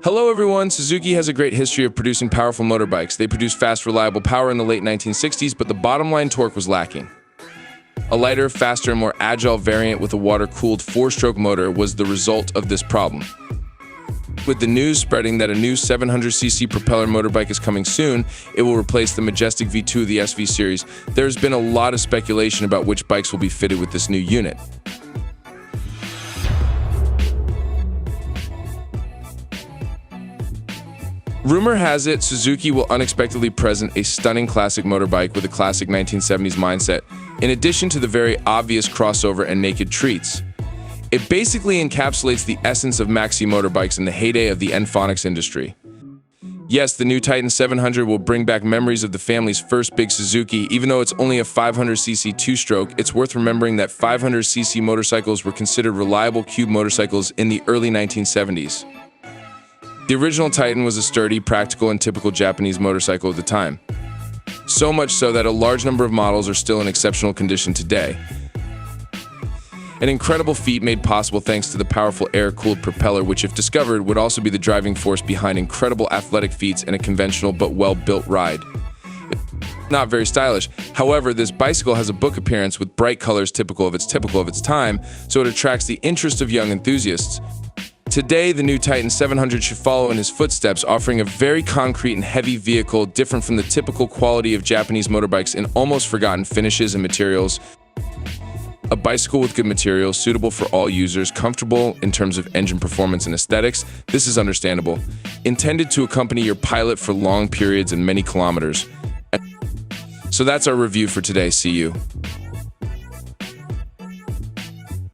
Hello everyone, Suzuki has a great history of producing powerful motorbikes. They produced fast, reliable power in the late 1960s, but the bottom line torque was lacking. A lighter, faster, and more agile variant with a water-cooled 4-stroke motor was the result of this problem. With the news spreading that a new 700cc propeller motorbike is coming soon, it will replace the majestic V2 of the SV series. There's been a lot of speculation about which bikes will be fitted with this new unit. Rumor has it Suzuki will unexpectedly present a stunning classic motorbike with a classic 1970s mindset, in addition to the very obvious crossover and naked treats. It basically encapsulates the essence of maxi motorbikes in the heyday of the Nphonics industry. Yes, the new Titan 700 will bring back memories of the family's first big Suzuki. Even though it's only a 500cc 2-stroke, it's worth remembering that 500cc motorcycles were considered reliable cube motorcycles in the early 1970s. The original Titan was a sturdy, practical, and typical Japanese motorcycle of the time. So much so that a large number of models are still in exceptional condition today. An incredible feat made possible thanks to the powerful air-cooled propeller, which, if discovered, would also be the driving force behind incredible athletic feats and a conventional but well-built ride. Not very stylish. However, this bicycle has a book appearance with bright colors typical of its time, so it attracts the interest of young enthusiasts. Today, the new Titan 700 should follow in his footsteps, offering a very concrete and heavy vehicle different from the typical quality of Japanese motorbikes in almost forgotten finishes and materials. A bicycle with good materials, suitable for all users, comfortable in terms of engine performance and aesthetics. This is understandable. Intended to accompany your pilot for long periods and many kilometers. So that's our review for today. See you.